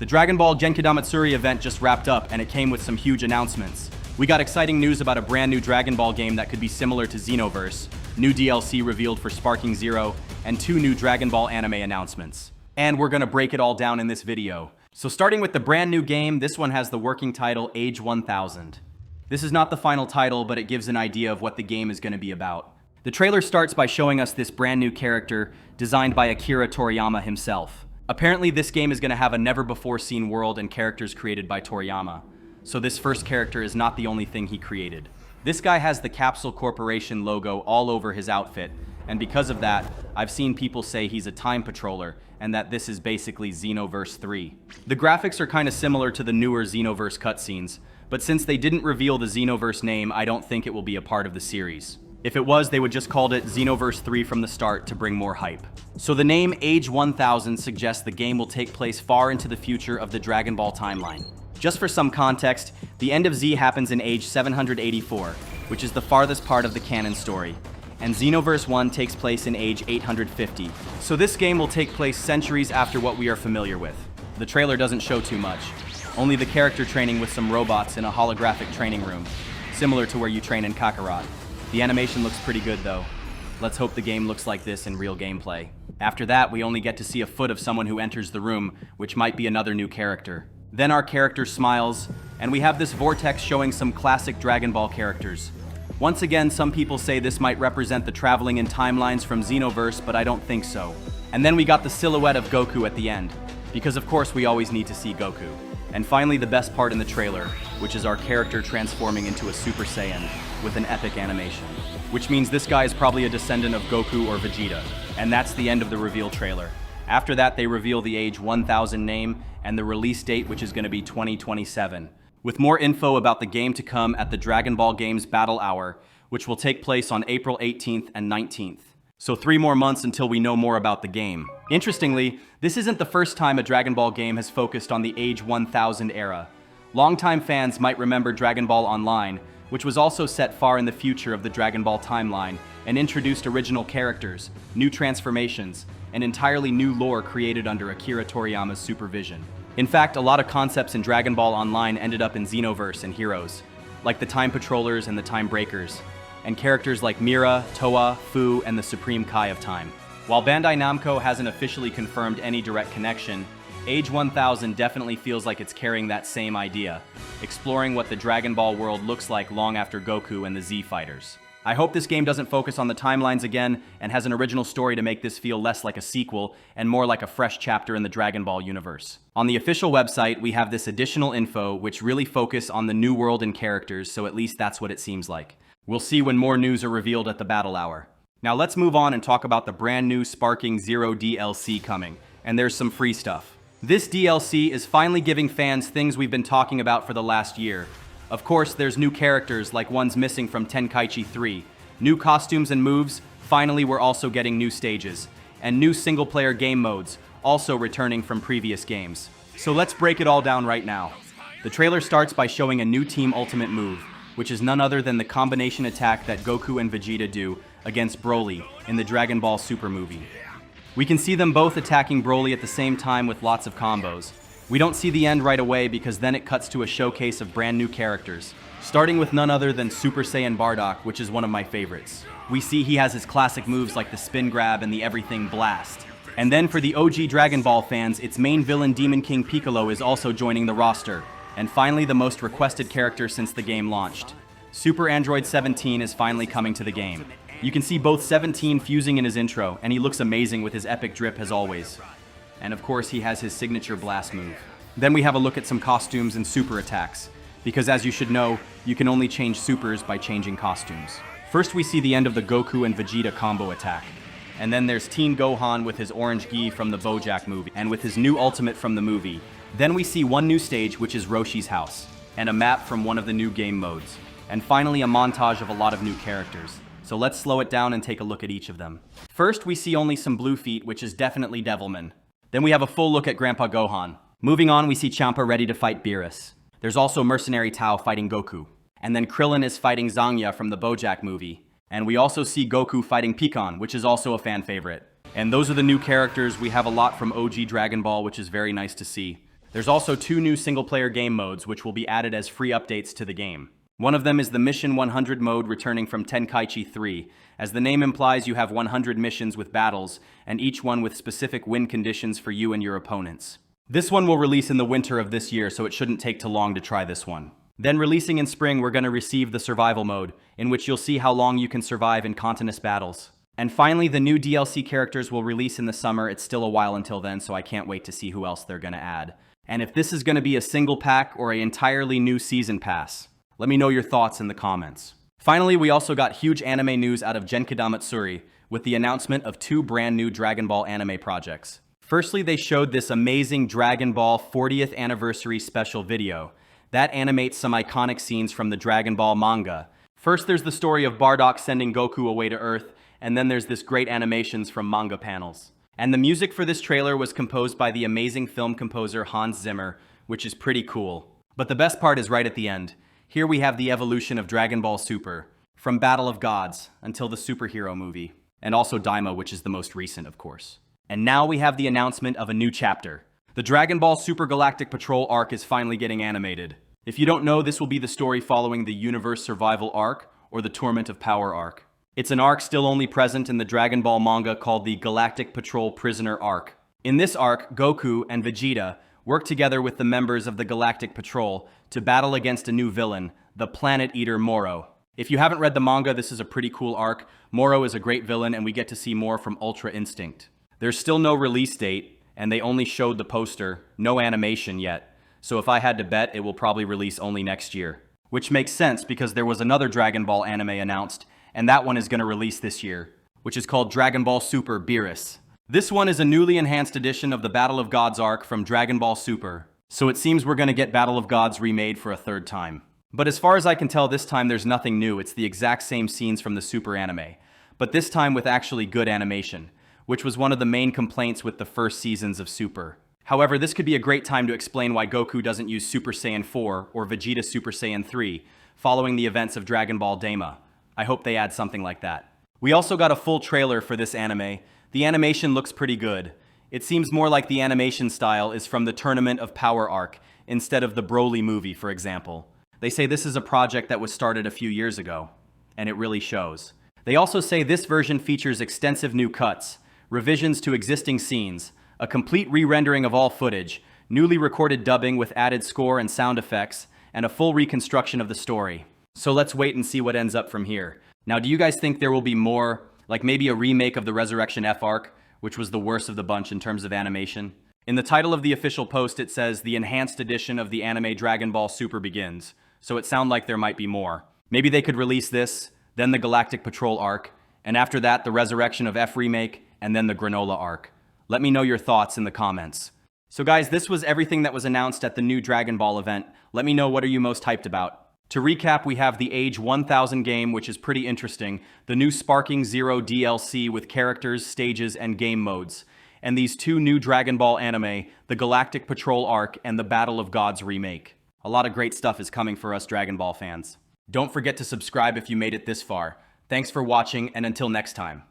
The Dragon Ball Genkidamatsuri event just wrapped up, and it came with some huge announcements. We got exciting news about a brand new Dragon Ball game that could be similar to Xenoverse, new DLC revealed for Sparking Zero, and 2 new Dragon Ball anime announcements. And we're gonna break it all down in this video. So starting with the brand new game, this one has the working title Age 1000. This is not the final title, but it gives an idea of what the game is gonna be about. The trailer starts by showing us this brand new character designed by Akira Toriyama himself. Apparently, this game is going to have a never-before-seen world and characters created by Toriyama. So this first character is not the only thing he created. This guy has the Capsule Corporation logo all over his outfit, and because of that, I've seen people say he's a time patroller, and that this is basically Xenoverse 3. The graphics are kind of similar to the newer Xenoverse cutscenes, but since they didn't reveal the Xenoverse name, I don't think it will be a part of the series. If it was, they would just called it Xenoverse 3 from the start to bring more hype. So the name Age 1000 suggests the game will take place far into the future of the Dragon Ball timeline. Just for some context, the end of Z happens in Age 784, which is the farthest part of the canon story, and Xenoverse 1 takes place in Age 850. So this game will take place centuries after what we are familiar with. The trailer doesn't show too much, only the character training with some robots in a holographic training room, similar to where you train in Kakarot. The animation looks pretty good though. Let's hope the game looks like this in real gameplay. After that, we only get to see a foot of someone who enters the room, which might be another new character. Then our character smiles, and we have this vortex showing some classic Dragon Ball characters. Once again, some people say this might represent the traveling in timelines from Xenoverse, but I don't think so. And then we got the silhouette of Goku at the end, because of course we always need to see Goku. And finally, the best part in the trailer, which is our character transforming into a Super Saiyan with an epic animation. Which means this guy is probably a descendant of Goku or Vegeta. And that's the end of the reveal trailer. After that, they reveal the Age 1000 name and the release date, which is going to be 2027. With more info about the game to come at the Dragon Ball Games Battle Hour, which will take place on April 18th and 19th. So 3 more months until we know more about the game. Interestingly, this isn't the first time a Dragon Ball game has focused on the Age 1000 era. Longtime fans might remember Dragon Ball Online, which was also set far in the future of the Dragon Ball timeline and introduced original characters, new transformations, and entirely new lore created under Akira Toriyama's supervision. In fact, a lot of concepts in Dragon Ball Online ended up in Xenoverse and Heroes, like the Time Patrollers and the Time Breakers, and characters like Mira, Toa, Fu, and the Supreme Kai of Time. While Bandai Namco hasn't officially confirmed any direct connection, Age 1000 definitely feels like it's carrying that same idea, exploring what the Dragon Ball world looks like long after Goku and the Z Fighters. I hope this game doesn't focus on the timelines again and has an original story to make this feel less like a sequel and more like a fresh chapter in the Dragon Ball universe. On the official website, we have this additional info which really focus on the new world and characters, so at least that's what it seems like. We'll see when more news are revealed at the Battle Hour. Now let's move on and talk about the brand new Sparking Zero DLC coming, and there's some free stuff. This DLC is finally giving fans things we've been talking about for the last year. Of course, there's new characters like ones missing from Tenkaichi 3, new costumes and moves, finally we're also getting new stages, and new single-player game modes, also returning from previous games. So let's break it all down right now. The trailer starts by showing a new Team Ultimate move, which is none other than the combination attack that Goku and Vegeta do against Broly in the Dragon Ball Super movie. We can see them both attacking Broly at the same time with lots of combos. We don't see the end right away because then it cuts to a showcase of brand new characters, starting with none other than Super Saiyan Bardock, which is one of my favorites. We see he has his classic moves like the spin grab and the everything blast. And then for the OG Dragon Ball fans, its main villain Demon King Piccolo is also joining the roster. And finally, the most requested character since the game launched. Super Android 17 is finally coming to the game. You can see both 17 fusing in his intro, and he looks amazing with his epic drip as always. And of course, he has his signature blast move. Then we have a look at some costumes and super attacks, because as you should know, you can only change supers by changing costumes. First we see the end of the Goku and Vegeta combo attack. And then there's Teen Gohan with his orange gi from the BoJack movie, and with his new ultimate from the movie. Then we see one new stage, which is Roshi's house, and a map from one of the new game modes. And finally, a montage of a lot of new characters. So let's slow it down and take a look at each of them. First, we see only some blue feet, which is definitely Devilman. Then we have a full look at Grandpa Gohan. Moving on, we see Champa ready to fight Beerus. There's also Mercenary Tao fighting Goku. And then Krillin is fighting Zangya from the BoJack movie. And we also see Goku fighting Pikkon, which is also a fan favorite. And those are the new characters. We have a lot from OG Dragon Ball, which is very nice to see. There's also 2 new single-player game modes which will be added as free updates to the game. One of them is the Mission 100 mode returning from Tenkaichi 3. As the name implies, you have 100 missions with battles, and each one with specific win conditions for you and your opponents. This one will release in the winter of this year, so it shouldn't take too long to try this one. Then releasing in spring, we're going to receive the survival mode, in which you'll see how long you can survive in continuous battles. And finally, the new DLC characters will release in the summer. It's still a while until then, so I can't wait to see who else they're going to add. And if this is going to be a single pack or an entirely new season pass, let me know your thoughts in the comments. Finally, we also got huge anime news out of Genkidamatsuri with the announcement of 2 brand new Dragon Ball anime projects. Firstly, they showed this amazing Dragon Ball 40th anniversary special video that animates some iconic scenes from the Dragon Ball manga. First, there's the story of Bardock sending Goku away to Earth, and then there's this great animations from manga panels. And the music for this trailer was composed by the amazing film composer Hans Zimmer, which is pretty cool. But the best part is right at the end. Here we have the evolution of Dragon Ball Super, from Battle of Gods until the superhero movie, and also Daima, which is the most recent, of course. And now we have the announcement of a new chapter. The Dragon Ball Super Galactic Patrol arc is finally getting animated. If you don't know, this will be the story following the Universe Survival arc, or the Torment of Power arc. It's an arc still only present in the Dragon Ball manga called the Galactic Patrol Prisoner arc. In this arc, Goku and Vegeta work together with the members of the Galactic Patrol to battle against a new villain, the Planet Eater Moro. If you haven't read the manga, this is a pretty cool arc. Moro is a great villain, and we get to see more from Ultra Instinct. There's still no release date, and they only showed the poster, no animation yet. So if I had to bet, it will probably release only next year. Which makes sense because there was another Dragon Ball anime announced, and that one is going to release this year, which is called Dragon Ball Super Beerus. This one is a newly enhanced edition of the Battle of Gods arc from Dragon Ball Super, so it seems we're going to get Battle of Gods remade for a 3rd time. But as far as I can tell, this time there's nothing new. It's the exact same scenes from the Super anime, but this time with actually good animation, which was one of the main complaints with the first seasons of Super. However, this could be a great time to explain why Goku doesn't use Super Saiyan 4 or Vegeta Super Saiyan 3 following the events of Dragon Ball Daima. I hope they add something like that. We also got a full trailer for this anime. The animation looks pretty good. It seems more like the animation style is from the Tournament of Power arc, instead of the Broly movie, for example. They say this is a project that was started a few years ago, and it really shows. They also say this version features extensive new cuts, revisions to existing scenes, a complete re-rendering of all footage, newly recorded dubbing with added score and sound effects, and a full reconstruction of the story. So let's wait and see what ends up from here. Now, do you guys think there will be more, like maybe a remake of the Resurrection F arc, which was the worst of the bunch in terms of animation? In the title of the official post, it says the enhanced edition of the anime Dragon Ball Super begins, so it sounds like there might be more. Maybe they could release this, then the Galactic Patrol arc, and after that, the Resurrection of F remake, and then the Granola arc. Let me know your thoughts in the comments. So guys, this was everything that was announced at the new Dragon Ball event. Let me know, what are you most hyped about? To recap, we have the Age 1000 game, which is pretty interesting, the new Sparking Zero DLC with characters, stages, and game modes, and these 2 new Dragon Ball anime, the Galactic Patrol arc and the Battle of Gods remake. A lot of great stuff is coming for us Dragon Ball fans. Don't forget to subscribe if you made it this far. Thanks for watching, and until next time.